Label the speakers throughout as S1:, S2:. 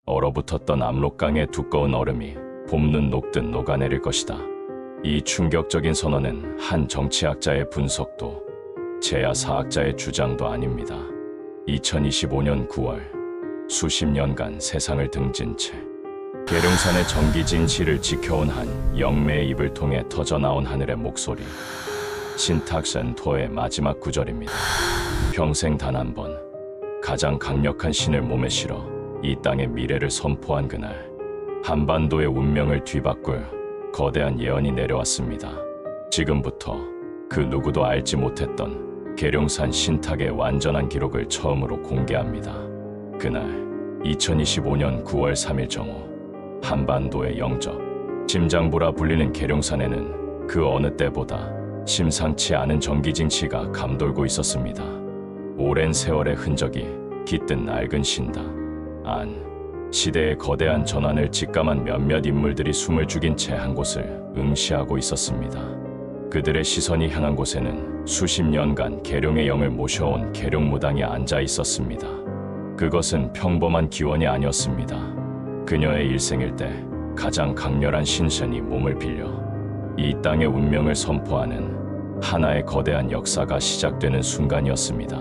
S1: 얼어붙었던 압록강의 두꺼운 얼음이 봄눈 녹듯 녹아내릴 것이다. 이 충격적인 선언은 한 정치학자의 분석도 제야사학자의 주장도 아닙니다. 2025년 9월 수십 년간 세상을 등진 채 계룡산의 정기진실을 지켜온 한 영매의 입을 통해 터져나온 하늘의 목소리, 신탁선 토의 마지막 구절입니다. 평생 단 한 번 가장 강력한 신을 몸에 실어 이 땅의 미래를 선포한 그날, 한반도의 운명을 뒤바꿀 거대한 예언이 내려왔습니다. 지금부터 그 누구도 알지 못했던 계룡산 신탁의 완전한 기록을 처음으로 공개합니다. 그날 2025년 9월 3일 정오, 한반도의 영적 심장부라 불리는 계룡산에는 그 어느 때보다 심상치 않은 정기징치가 감돌고 있었습니다. 오랜 세월의 흔적이 깃든 낡은 신당 안, 시대의 거대한 전환을 직감한 몇몇 인물들이 숨을 죽인 채 한 곳을 응시하고 있었습니다. 그들의 시선이 향한 곳에는 수십 년간 계룡의 영을 모셔온 계룡무당이 앉아 있었습니다. 그것은 평범한 기원이 아니었습니다. 그녀의 일생일 때 가장 강렬한 신선이 몸을 빌려 이 땅의 운명을 선포하는 하나의 거대한 역사가 시작되는 순간이었습니다.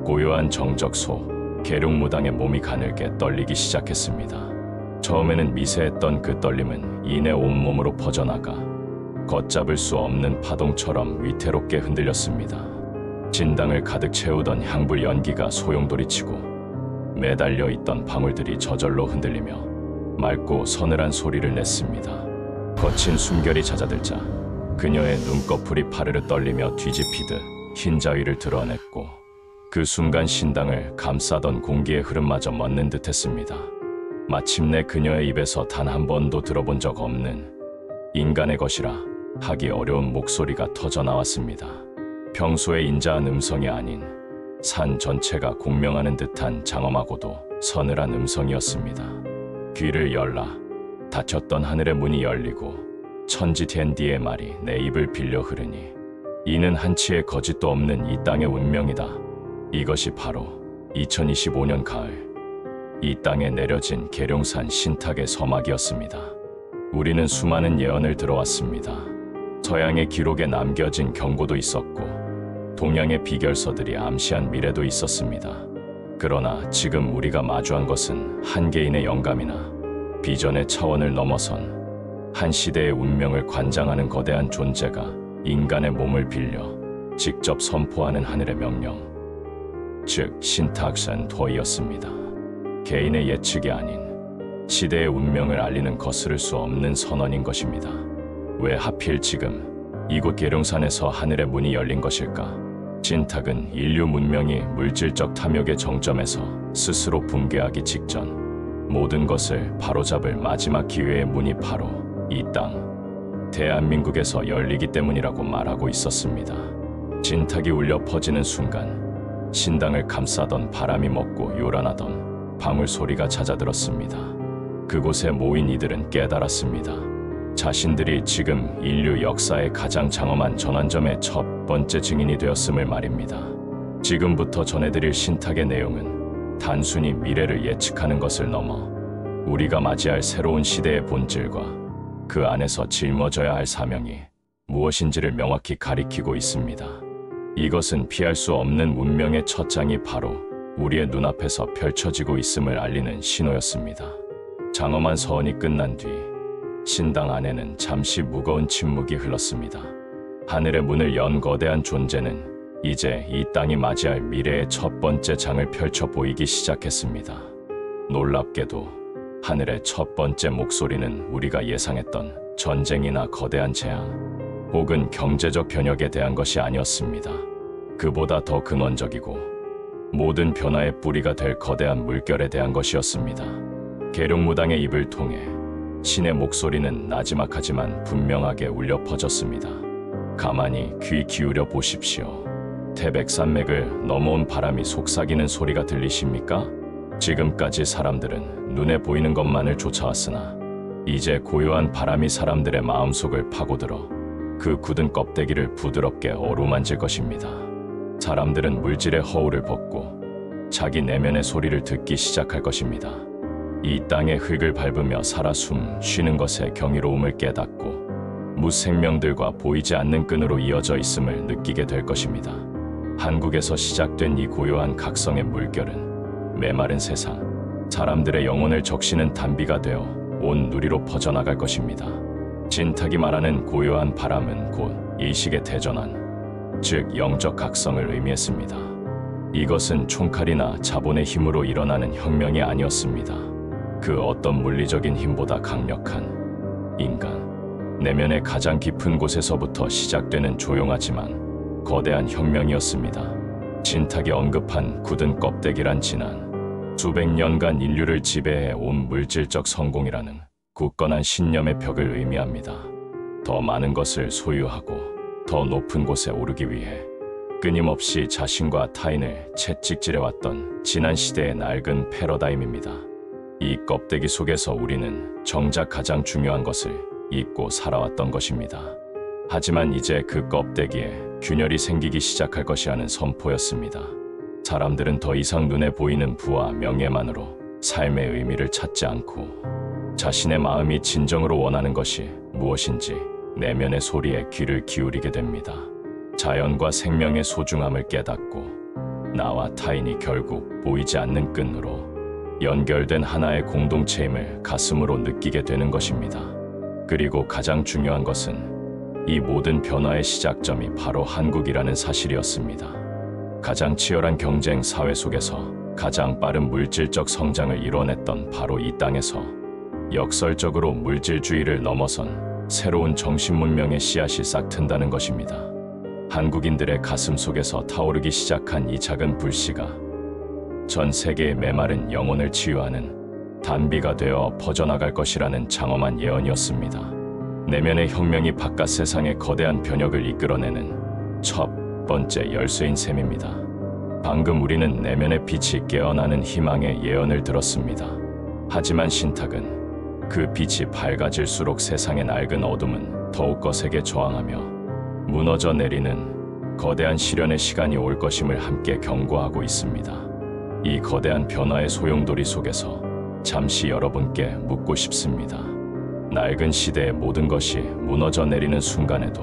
S1: 고요한 정적소, 계룡무당의 몸이 가늘게 떨리기 시작했습니다. 처음에는 미세했던 그 떨림은 이내 온몸으로 퍼져나가 걷잡을 수 없는 파동처럼 위태롭게 흔들렸습니다. 진당을 가득 채우던 향불 연기가 소용돌이치고 매달려 있던 방울들이 저절로 흔들리며 맑고 서늘한 소리를 냈습니다. 거친 숨결이 잦아들자 그녀의 눈꺼풀이 파르르 떨리며 뒤집히듯 흰 자위를 드러냈고, 그 순간 신당을 감싸던 공기의 흐름마저 멎는 듯했습니다. 마침내 그녀의 입에서 단 한 번도 들어본 적 없는 인간의 것이라 하기 어려운 목소리가 터져나왔습니다. 평소의 인자한 음성이 아닌 산 전체가 공명하는 듯한 장엄하고도 서늘한 음성이었습니다. 귀를 열라. 닫혔던 하늘의 문이 열리고 천지된 뒤의 말이 내 입을 빌려 흐르니 이는 한치의 거짓도 없는 이 땅의 운명이다. 이것이 바로 2025년 가을 이 땅에 내려진 계룡산 신탁의 서막이었습니다. 우리는 수많은 예언을 들어왔습니다. 서양의 기록에 남겨진 경고도 있었고 동양의 비결서들이 암시한 미래도 있었습니다. 그러나 지금 우리가 마주한 것은 한 개인의 영감이나 비전의 차원을 넘어선 한 시대의 운명을 관장하는 거대한 존재가 인간의 몸을 빌려 직접 선포하는 하늘의 명령, 즉 신탁선 토이였습니다. 개인의 예측이 아닌 시대의 운명을 알리는 거스를 수 없는 선언인 것입니다. 왜 하필 지금 이곳 계룡산에서 하늘의 문이 열린 것일까? 신탁은 인류 문명이 물질적 탐욕의 정점에서 스스로 붕괴하기 직전 모든 것을 바로잡을 마지막 기회의 문이 바로 이 땅, 대한민국에서 열리기 때문이라고 말하고 있었습니다. 신탁이 울려 퍼지는 순간 신당을 감싸던 바람이 먹고 요란하던 방울 소리가 잦아들었습니다. 그곳에 모인 이들은 깨달았습니다. 자신들이 지금 인류 역사의 가장 장엄한 전환점의 첫 번째 증인이 되었음을 말입니다. 지금부터 전해드릴 신탁의 내용은 단순히 미래를 예측하는 것을 넘어 우리가 맞이할 새로운 시대의 본질과 그 안에서 짊어져야 할 사명이 무엇인지를 명확히 가리키고 있습니다. 이것은 피할 수 없는 운명의 첫 장이 바로 우리의 눈앞에서 펼쳐지고 있음을 알리는 신호였습니다. 장엄한 서언이 끝난 뒤 신당 안에는 잠시 무거운 침묵이 흘렀습니다. 하늘의 문을 연 거대한 존재는 이제 이 땅이 맞이할 미래의 첫 번째 장을 펼쳐 보이기 시작했습니다. 놀랍게도 하늘의 첫 번째 목소리는 우리가 예상했던 전쟁이나 거대한 재앙 혹은 경제적 변혁에 대한 것이 아니었습니다. 그보다 더 근원적이고 모든 변화의 뿌리가 될 거대한 물결에 대한 것이었습니다. 계룡무당의 입을 통해 신의 목소리는 나지막하지만 분명하게 울려 퍼졌습니다. 가만히 귀 기울여 보십시오. 태백산맥을 넘어온 바람이 속삭이는 소리가 들리십니까? 지금까지 사람들은 눈에 보이는 것만을 쫓아왔으나 이제 고요한 바람이 사람들의 마음속을 파고들어 그 굳은 껍데기를 부드럽게 어루만질 것입니다. 사람들은 물질의 허울을 벗고 자기 내면의 소리를 듣기 시작할 것입니다. 이 땅의 흙을 밟으며 살아 숨 쉬는 것의 경이로움을 깨닫고 무생명들과 보이지 않는 끈으로 이어져 있음을 느끼게 될 것입니다. 한국에서 시작된 이 고요한 각성의 물결은 메마른 세상, 사람들의 영혼을 적시는 단비가 되어 온 누리로 퍼져나갈 것입니다. 진탁이 말하는 고요한 바람은 곧 일식의 대전환, 즉 영적 각성을 의미했습니다. 이것은 총칼이나 자본의 힘으로 일어나는 혁명이 아니었습니다. 그 어떤 물리적인 힘보다 강력한 인간, 내면의 가장 깊은 곳에서부터 시작되는 조용하지만 거대한 혁명이었습니다. 진탁이 언급한 굳은 껍데기란 지난 수백 년간 인류를 지배해 온 물질적 성공이라는 굳건한 신념의 벽을 의미합니다. 더 많은 것을 소유하고 더 높은 곳에 오르기 위해 끊임없이 자신과 타인을 채찍질해왔던 지난 시대의 낡은 패러다임입니다. 이 껍데기 속에서 우리는 정작 가장 중요한 것을 잊고 살아왔던 것입니다. 하지만 이제 그 껍데기에 균열이 생기기 시작할 것이라는 선포였습니다. 사람들은 더 이상 눈에 보이는 부와 명예만으로 삶의 의미를 찾지 않고 자신의 마음이 진정으로 원하는 것이 무엇인지 내면의 소리에 귀를 기울이게 됩니다. 자연과 생명의 소중함을 깨닫고 나와 타인이 결국 보이지 않는 끈으로 연결된 하나의 공동체임을 가슴으로 느끼게 되는 것입니다. 그리고 가장 중요한 것은 이 모든 변화의 시작점이 바로 한국이라는 사실이었습니다. 가장 치열한 경쟁 사회 속에서 가장 빠른 물질적 성장을 이뤄냈던 바로 이 땅에서 역설적으로 물질주의를 넘어선 새로운 정신문명의 씨앗이 싹튼다는 것입니다. 한국인들의 가슴 속에서 타오르기 시작한 이 작은 불씨가 전 세계의 메마른 영혼을 치유하는 단비가 되어 퍼져나갈 것이라는 장엄한 예언이었습니다. 내면의 혁명이 바깥 세상의 거대한 변혁을 이끌어내는 첫 번째 열쇠인 셈입니다. 방금 우리는 내면의 빛이 깨어나는 희망의 예언을 들었습니다. 하지만 신탁은 그 빛이 밝아질수록 세상의 낡은 어둠은 더욱 거세게 저항하며 무너져 내리는 거대한 시련의 시간이 올 것임을 함께 경고하고 있습니다. 이 거대한 변화의 소용돌이 속에서 잠시 여러분께 묻고 싶습니다. 낡은 시대의 모든 것이 무너져 내리는 순간에도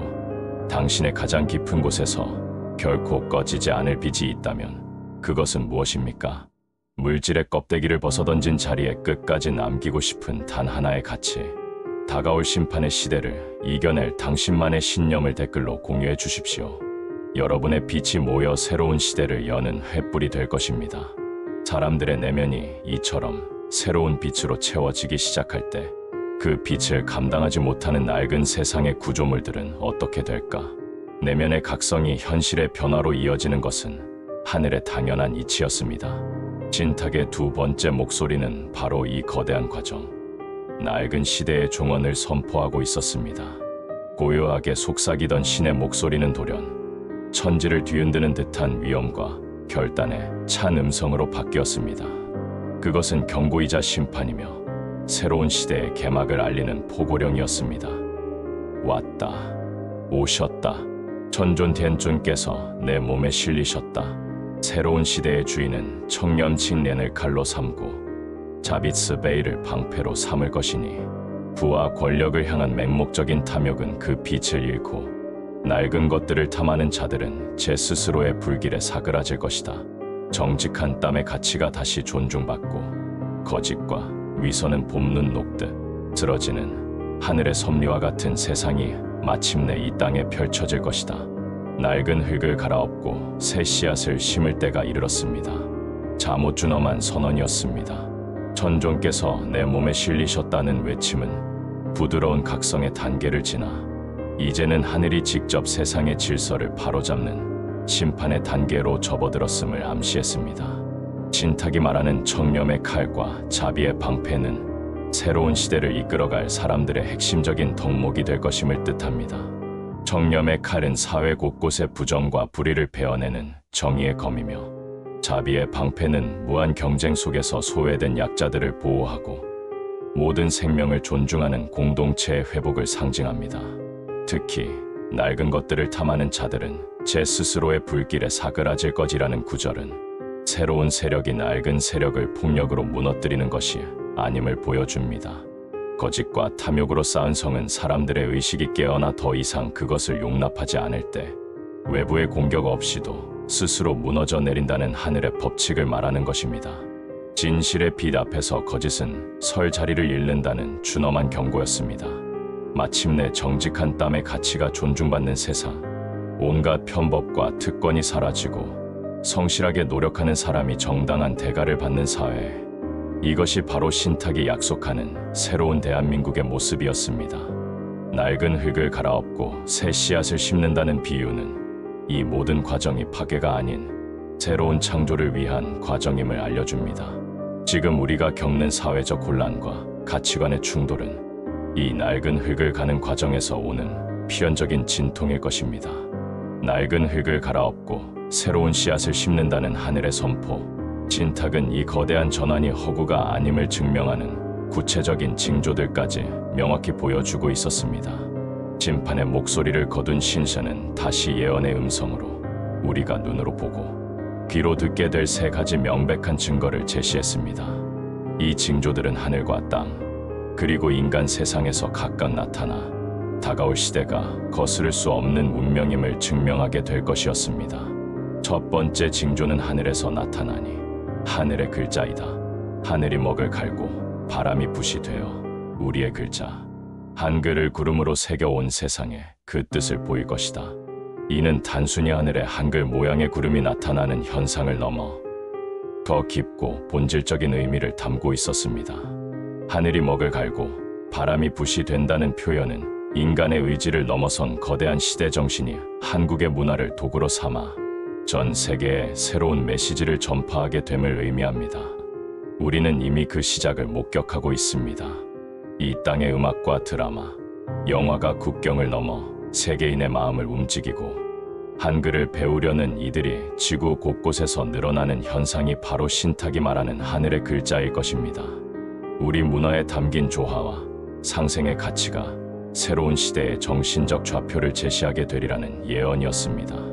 S1: 당신의 가장 깊은 곳에서 결코 꺼지지 않을 빛이 있다면 그것은 무엇입니까? 물질의 껍데기를 벗어던진 자리에 끝까지 남기고 싶은 단 하나의 가치. 다가올 심판의 시대를 이겨낼 당신만의 신념을 댓글로 공유해 주십시오. 여러분의 빛이 모여 새로운 시대를 여는 횃불이 될 것입니다. 사람들의 내면이 이처럼 새로운 빛으로 채워지기 시작할 때 그 빛을 감당하지 못하는 낡은 세상의 구조물들은 어떻게 될까? 내면의 각성이 현실의 변화로 이어지는 것은 하늘의 당연한 이치였습니다. 진탁의 두 번째 목소리는 바로 이 거대한 과정, 낡은 시대의 종언을 선포하고 있었습니다. 고요하게 속삭이던 신의 목소리는 돌연 천지를 뒤흔드는 듯한 위엄과 결단의 찬 음성으로 바뀌었습니다. 그것은 경고이자 심판이며 새로운 시대의 개막을 알리는 포고령이었습니다. 왔다, 오셨다. 천존 텐존께서 내 몸에 실리셨다. 새로운 시대의 주인은 청렴칭례를 칼로 삼고 자비스 베일을 방패로 삼을 것이니 부와 권력을 향한 맹목적인 탐욕은 그 빛을 잃고 낡은 것들을 탐하는 자들은 제 스스로의 불길에 사그라질 것이다. 정직한 땀의 가치가 다시 존중받고 거짓과 위선은 봄눈 녹듯 쓰러지는 하늘의 섭리와 같은 세상이 마침내 이 땅에 펼쳐질 것이다. 낡은 흙을 갈아엎고 새 씨앗을 심을 때가 이르렀습니다. 잠옷 준엄한 선언이었습니다. 천존께서 내 몸에 실리셨다는 외침은 부드러운 각성의 단계를 지나 이제는 하늘이 직접 세상의 질서를 바로잡는 심판의 단계로 접어들었음을 암시했습니다. 진탁이 말하는 청렴의 칼과 자비의 방패는 새로운 시대를 이끌어갈 사람들의 핵심적인 덕목이 될 것임을 뜻합니다. 청렴의 칼은 사회 곳곳의 부정과 불의를 베어내는 정의의 검이며 자비의 방패는 무한 경쟁 속에서 소외된 약자들을 보호하고 모든 생명을 존중하는 공동체의 회복을 상징합니다. 특히 낡은 것들을 탐하는 자들은 제 스스로의 불길에 사그라질 것이라는 구절은 새로운 세력이 낡은 세력을 폭력으로 무너뜨리는 것이 아님을 보여줍니다. 거짓과 탐욕으로 쌓은 성은 사람들의 의식이 깨어나 더 이상 그것을 용납하지 않을 때 외부의 공격 없이도 스스로 무너져 내린다는 하늘의 법칙을 말하는 것입니다. 진실의 빛 앞에서 거짓은 설 자리를 잃는다는 준엄한 경고였습니다. 마침내 정직한 땀의 가치가 존중받는 세상, 온갖 편법과 특권이 사라지고 성실하게 노력하는 사람이 정당한 대가를 받는 사회, 이것이 바로 신탁이 약속하는 새로운 대한민국의 모습이었습니다. 낡은 흙을 갈아엎고 새 씨앗을 심는다는 비유는 이 모든 과정이 파괴가 아닌 새로운 창조를 위한 과정임을 알려줍니다. 지금 우리가 겪는 사회적 혼란과 가치관의 충돌은 이 낡은 흙을 가는 과정에서 오는 필연적인 진통일 것입니다. 낡은 흙을 갈아엎고 새로운 씨앗을 심는다는 하늘의 선포, 신탁은 이 거대한 전환이 허구가 아님을 증명하는 구체적인 징조들까지 명확히 보여주고 있었습니다. 심판의 목소리를 거둔 신세는 다시 예언의 음성으로 우리가 눈으로 보고 귀로 듣게 될 세 가지 명백한 증거를 제시했습니다. 이 징조들은 하늘과 땅, 그리고 인간 세상에서 각각 나타나 다가올 시대가 거스를 수 없는 운명임을 증명하게 될 것이었습니다. 첫 번째 징조는 하늘에서 나타나니 하늘의 글자이다. 하늘이 먹을 갈고 바람이 붓이 되어 우리의 글자, 한글을 구름으로 새겨온 세상에 그 뜻을 보일 것이다. 이는 단순히 하늘에 한글 모양의 구름이 나타나는 현상을 넘어 더 깊고 본질적인 의미를 담고 있었습니다. 하늘이 먹을 갈고 바람이 붓이 된다는 표현은 인간의 의지를 넘어선 거대한 시대 정신이 한국의 문화를 도구로 삼아 전 세계에 새로운 메시지를 전파하게 됨을 의미합니다. 우리는 이미 그 시작을 목격하고 있습니다. 이 땅의 음악과 드라마, 영화가 국경을 넘어 세계인의 마음을 움직이고 한글을 배우려는 이들이 지구 곳곳에서 늘어나는 현상이 바로 신탁이 말하는 하늘의 글자일 것입니다. 우리 문화에 담긴 조화와 상생의 가치가 새로운 시대의 정신적 좌표를 제시하게 되리라는 예언이었습니다.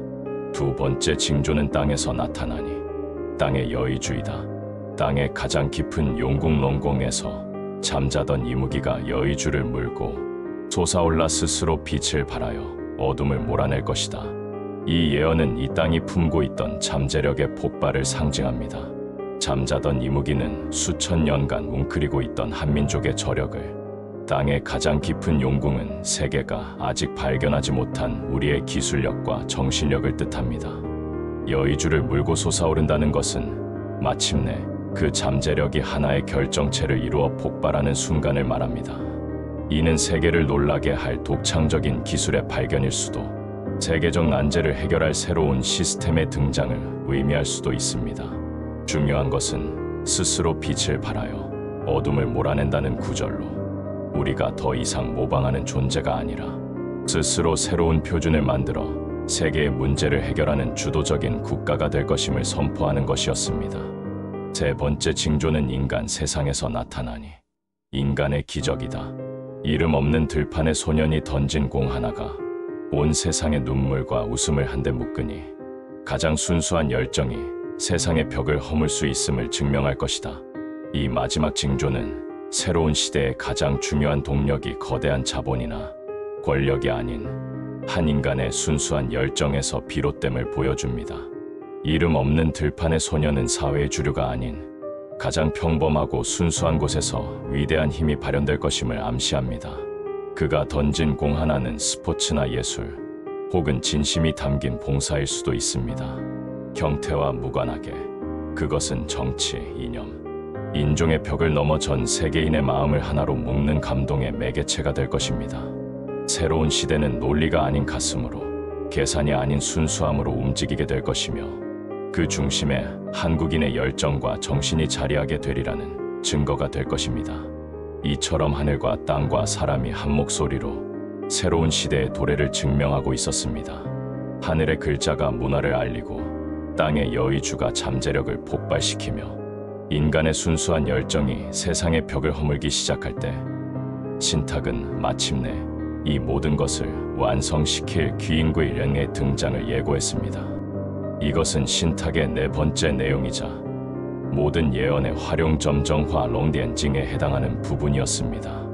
S1: 두 번째 징조는 땅에서 나타나니 땅의 여의주이다. 땅의 가장 깊은 용궁농공에서 잠자던 이무기가 여의주를 물고 솟아올라 스스로 빛을 발하여 어둠을 몰아낼 것이다. 이 예언은 이 땅이 품고 있던 잠재력의 폭발을 상징합니다. 잠자던 이무기는 수천 년간 웅크리고 있던 한민족의 저력을, 땅의 가장 깊은 용궁은 세계가 아직 발견하지 못한 우리의 기술력과 정신력을 뜻합니다. 여의주를 물고 솟아오른다는 것은 마침내 그 잠재력이 하나의 결정체를 이루어 폭발하는 순간을 말합니다. 이는 세계를 놀라게 할 독창적인 기술의 발견일 수도, 세계적 난제를 해결할 새로운 시스템의 등장을 의미할 수도 있습니다. 중요한 것은 스스로 빛을 발하여 어둠을 몰아낸다는 구절로 우리가 더 이상 모방하는 존재가 아니라 스스로 새로운 표준을 만들어 세계의 문제를 해결하는 주도적인 국가가 될 것임을 선포하는 것이었습니다. 세 번째 징조는 인간 세상에서 나타나니 인간의 기적이다. 이름 없는 들판의 소년이 던진 공 하나가 온 세상의 눈물과 웃음을 한데 묶으니 가장 순수한 열정이 세상의 벽을 허물 수 있음을 증명할 것이다. 이 마지막 징조는 새로운 시대의 가장 중요한 동력이 거대한 자본이나 권력이 아닌 한 인간의 순수한 열정에서 비롯됨을 보여줍니다. 이름 없는 들판의 소년은 사회의 주류가 아닌 가장 평범하고 순수한 곳에서 위대한 힘이 발현될 것임을 암시합니다. 그가 던진 공 하나는 스포츠나 예술, 혹은 진심이 담긴 봉사일 수도 있습니다. 형태와 무관하게 그것은 정치, 이념, 인종의 벽을 넘어 전 세계인의 마음을 하나로 묶는 감동의 매개체가 될 것입니다. 새로운 시대는 논리가 아닌 가슴으로, 계산이 아닌 순수함으로 움직이게 될 것이며 그 중심에 한국인의 열정과 정신이 자리하게 되리라는 증거가 될 것입니다. 이처럼 하늘과 땅과 사람이 한 목소리로 새로운 시대의 도래를 증명하고 있었습니다. 하늘의 글자가 문화를 알리고 땅의 여의주가 잠재력을 폭발시키며 인간의 순수한 열정이 세상의 벽을 허물기 시작할 때 신탁은 마침내 이 모든 것을 완성시킬 귀인구의 령의 등장을 예고했습니다. 이것은 신탁의 네 번째 내용이자 모든 예언의 활용점정화 롱디엔징에 해당하는 부분이었습니다.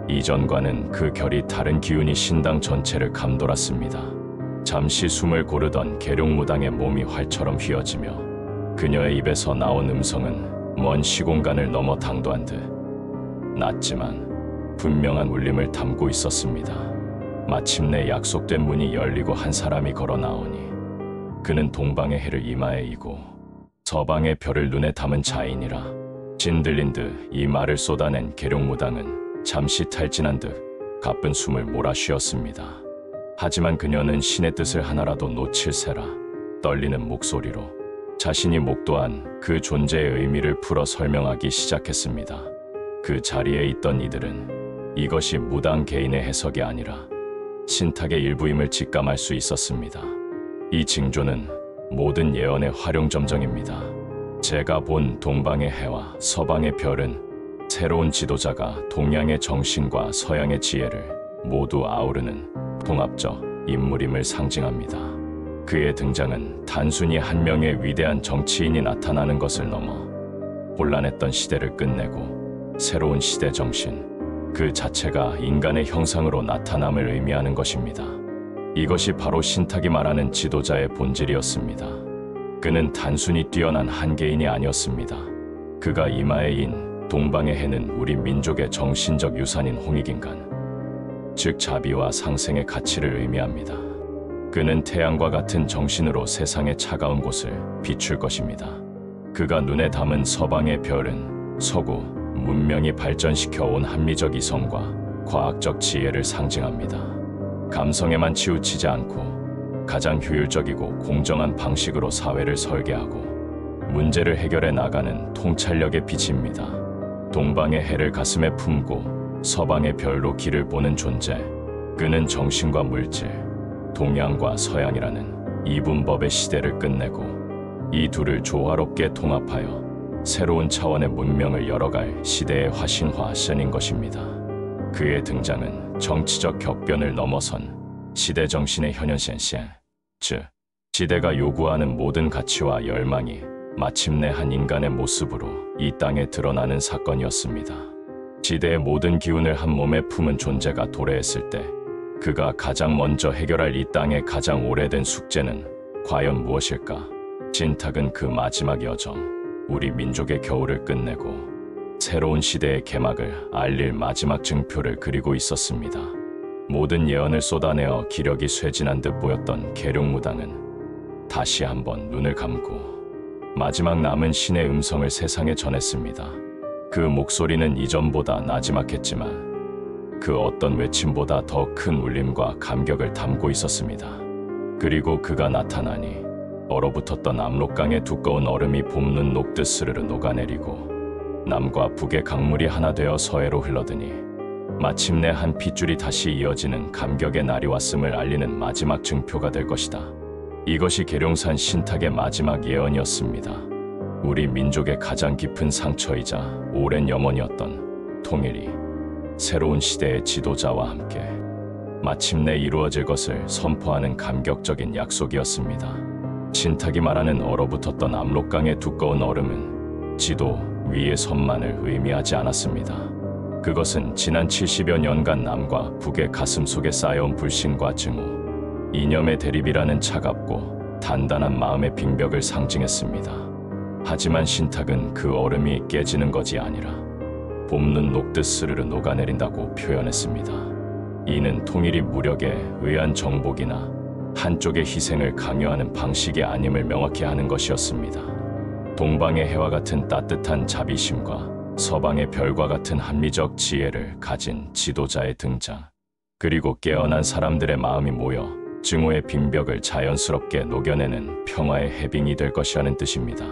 S1: 이전과는 그 결이 다른 기운이 신당 전체를 감돌았습니다. 잠시 숨을 고르던 계룡무당의 몸이 활처럼 휘어지며 그녀의 입에서 나온 음성은 먼 시공간을 넘어 당도한 듯 낮지만 분명한 울림을 담고 있었습니다. 마침내 약속된 문이 열리고 한 사람이 걸어 나오니 그는 동방의 해를 이마에 이고 서방의 별을 눈에 담은 자인이라. 진들린 듯 이 말을 쏟아낸 계룡무당은 잠시 탈진한 듯 가쁜 숨을 몰아쉬었습니다. 하지만 그녀는 신의 뜻을 하나라도 놓칠세라 떨리는 목소리로 자신이 목도한 그 존재의 의미를 풀어 설명하기 시작했습니다. 그 자리에 있던 이들은 이것이 무당 개인의 해석이 아니라 신탁의 일부임을 직감할 수 있었습니다. 이 징조는 모든 예언의 활용점정입니다. 제가 본 동방의 해와 서방의 별은 새로운 지도자가 동양의 정신과 서양의 지혜를 모두 아우르는 통합적 인물임을 상징합니다. 그의 등장은 단순히 한 명의 위대한 정치인이 나타나는 것을 넘어 혼란했던 시대를 끝내고 새로운 시대 정신, 그 자체가 인간의 형상으로 나타남을 의미하는 것입니다. 이것이 바로 신탁이 말하는 지도자의 본질이었습니다. 그는 단순히 뛰어난 한 개인이 아니었습니다. 그가 이마에 인 동방의 해는 우리 민족의 정신적 유산인 홍익인간, 즉 자비와 상생의 가치를 의미합니다. 그는 태양과 같은 정신으로 세상의 차가운 곳을 비출 것입니다. 그가 눈에 담은 서방의 별은 서구 문명이 발전시켜 온 합리적 이성과 과학적 지혜를 상징합니다. 감성에만 치우치지 않고 가장 효율적이고 공정한 방식으로 사회를 설계하고 문제를 해결해 나가는 통찰력의 빛입니다. 동방의 해를 가슴에 품고 서방의 별로 길을 보는 존재, 그는 정신과 물질, 동양과 서양이라는 이분법의 시대를 끝내고 이 둘을 조화롭게 통합하여 새로운 차원의 문명을 열어갈 시대의 화신화 션인 것입니다. 그의 등장은 정치적 격변을 넘어선 시대 정신의 현현시엔, 즉 시대가 요구하는 모든 가치와 열망이 마침내 한 인간의 모습으로 이 땅에 드러나는 사건이었습니다. 시대의 모든 기운을 한 몸에 품은 존재가 도래했을 때 그가 가장 먼저 해결할 이 땅의 가장 오래된 숙제는 과연 무엇일까? 진탁은 그 마지막 여정, 우리 민족의 겨울을 끝내고 새로운 시대의 개막을 알릴 마지막 증표를 그리고 있었습니다. 모든 예언을 쏟아내어 기력이 쇠진한 듯 보였던 계룡무당은 다시 한번 눈을 감고 마지막 남은 신의 음성을 세상에 전했습니다. 그 목소리는 이전보다 나지막했지만 그 어떤 외침보다 더 큰 울림과 감격을 담고 있었습니다. 그리고 그가 나타나니 얼어붙었던 압록강의 두꺼운 얼음이 봄눈 녹듯 스르르 녹아내리고 남과 북의 강물이 하나 되어 서해로 흘러드니 마침내 한 핏줄이 다시 이어지는 감격의 날이 왔음을 알리는 마지막 증표가 될 것이다. 이것이 계룡산 신탁의 마지막 예언이었습니다. 우리 민족의 가장 깊은 상처이자 오랜 염원이었던 통일이 새로운 시대의 지도자와 함께 마침내 이루어질 것을 선포하는 감격적인 약속이었습니다. 신탁이 말하는 얼어붙었던 압록강의 두꺼운 얼음은 지도 위의 선만을 의미하지 않았습니다. 그것은 지난 70여 년간 남과 북의 가슴 속에 쌓여온 불신과 증오, 이념의 대립이라는 차갑고 단단한 마음의 빙벽을 상징했습니다. 하지만 신탁은 그 얼음이 깨지는 것이 아니라 봄눈 녹듯 스르르 녹아내린다고 표현했습니다. 이는 통일이 무력에 의한 정복이나 한쪽의 희생을 강요하는 방식이 아님을 명확히 하는 것이었습니다. 동방의 해와 같은 따뜻한 자비심과 서방의 별과 같은 합리적 지혜를 가진 지도자의 등장, 그리고 깨어난 사람들의 마음이 모여 증오의 빙벽을 자연스럽게 녹여내는 평화의 해빙이 될 것이라는 뜻입니다.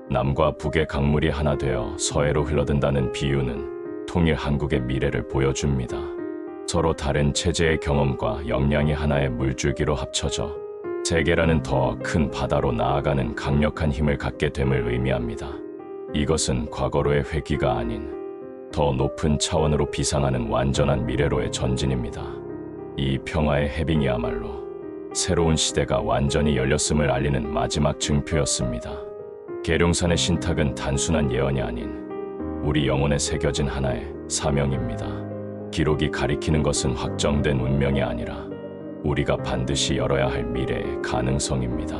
S1: 남과 북의 강물이 하나 되어 서해로 흘러든다는 비유는 통일 한국의 미래를 보여줍니다. 서로 다른 체제의 경험과 역량이 하나의 물줄기로 합쳐져 세계라는 더 큰 바다로 나아가는 강력한 힘을 갖게 됨을 의미합니다. 이것은 과거로의 회귀가 아닌 더 높은 차원으로 비상하는 완전한 미래로의 전진입니다. 이 평화의 해빙이야말로 새로운 시대가 완전히 열렸음을 알리는 마지막 증표였습니다. 계룡산의 신탁은 단순한 예언이 아닌 우리 영혼에 새겨진 하나의 사명입니다. 기록이 가리키는 것은 확정된 운명이 아니라 우리가 반드시 열어야 할 미래의 가능성입니다.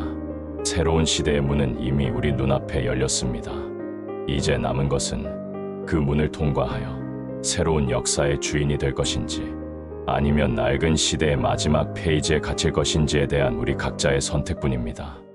S1: 새로운 시대의 문은 이미 우리 눈앞에 열렸습니다. 이제 남은 것은 그 문을 통과하여 새로운 역사의 주인이 될 것인지 아니면 낡은 시대의 마지막 페이지에 갇힐 것인지에 대한 우리 각자의 선택뿐입니다.